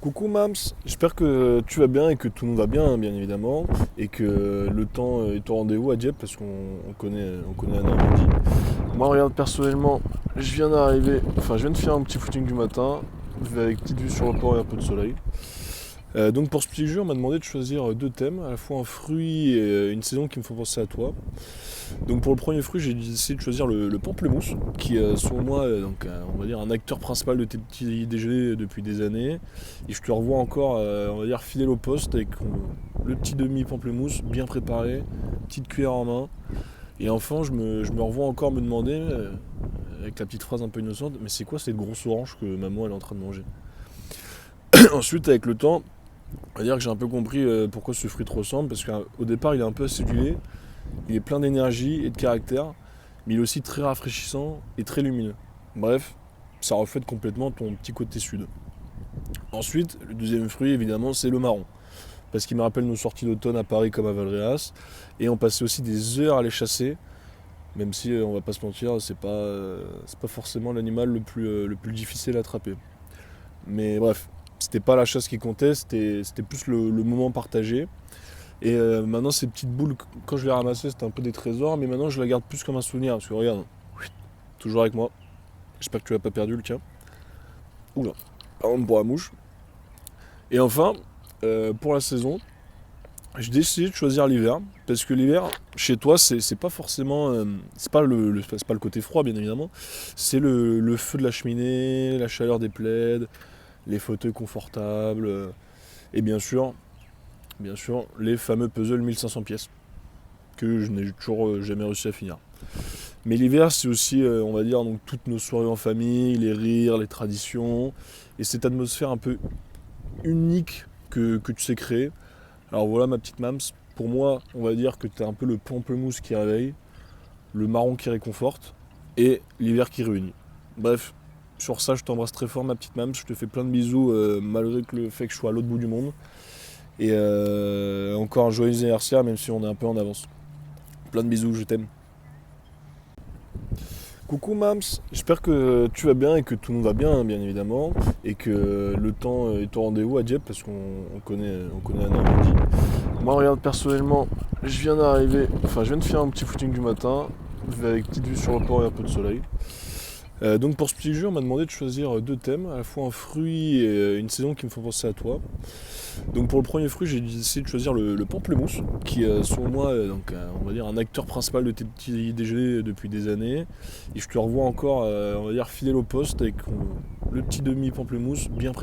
Coucou Mams, j'espère que tu vas bien et que tout le monde va bien, hein, bien évidemment, et que le temps est au rendez-vous à Dieppe parce qu'on connaît la Normandie. Moi, regarde, personnellement, je viens de faire un petit footing du matin, avec petite vue sur le port et un peu de soleil. Donc pour ce petit jeu, on m'a demandé de choisir deux thèmes, à la fois un fruit et une saison qui me font penser à toi. Donc pour le premier fruit, j'ai décidé de choisir le pamplemousse, qui est selon moi, on va dire un acteur principal de tes petits déjeuners depuis des années. Et je te revois encore, on va dire fidèle au poste avec le petit demi pamplemousse bien préparé, petite cuillère en main. Et enfin, je me revois encore me demander, avec la petite phrase un peu innocente, mais c'est quoi cette grosse orange que maman elle est en train de manger? Ensuite, avec le temps, on va dire que j'ai un peu compris pourquoi ce fruit te ressemble, parce qu'au départ, il est un peu acidulé, il est plein d'énergie et de caractère, mais il est aussi très rafraîchissant et très lumineux. Bref, ça reflète complètement ton petit côté sud. Ensuite, le deuxième fruit, évidemment, c'est le marron, parce qu'il me rappelle nos sorties d'automne à Paris comme à Valréas, et on passait aussi des heures à les chasser, même si, on va pas se mentir, c'est pas forcément l'animal le plus difficile à attraper. Mais bref, c'était pas la chasse qui comptait, c'était plus le moment partagé. Et maintenant, ces petites boules, quand je les ramassais, c'était un peu des trésors, mais maintenant, je la garde plus comme un souvenir. Parce que regarde, toujours avec moi. J'espère que tu l'as pas perdu, le tien. Oula, pardon pour la mouche. Et enfin, pour la saison, j'ai décidé de choisir l'hiver. Parce que l'hiver, chez toi, c'est pas forcément. C'est pas le côté froid, bien évidemment. C'est le feu de la cheminée, la chaleur des plaids, les fauteuils confortables. Et bien sûr, les fameux puzzles 1500 pièces. Que je n'ai toujours jamais réussi à finir. Mais l'hiver, c'est aussi, on va dire, donc, toutes nos soirées en famille, les rires, les traditions, et cette atmosphère un peu unique que tu sais créer. Alors voilà ma petite Mams, pour moi, on va dire que tu as un peu le pamplemousse qui réveille, le marron qui réconforte, et l'hiver qui réunit. Bref, sur ça, je t'embrasse très fort ma petite Mams, je te fais plein de bisous, malgré que le fait que je sois à l'autre bout du monde. Et encore un joyeux anniversaire, même si on est un peu en avance. Plein de bisous, je t'aime. Coucou Mams, j'espère que tu vas bien et que tout le monde va bien, hein, bien évidemment, et que le temps est au rendez-vous à Dieppe parce qu'on connaît la Normandie. Moi, regarde, personnellement, je viens de faire un petit footing du matin, avec petite vue sur le port et un peu de soleil. Donc pour ce petit jeu, on m'a demandé de choisir deux thèmes, à la fois un fruit et une saison qui me font penser à toi. Donc pour le premier fruit, j'ai décidé de choisir le pamplemousse, qui est selon moi, on va dire un acteur principal de tes petits déjeuners depuis des années. Et je te revois encore, on va dire fidèle au poste avec le petit demi pamplemousse bien préparé.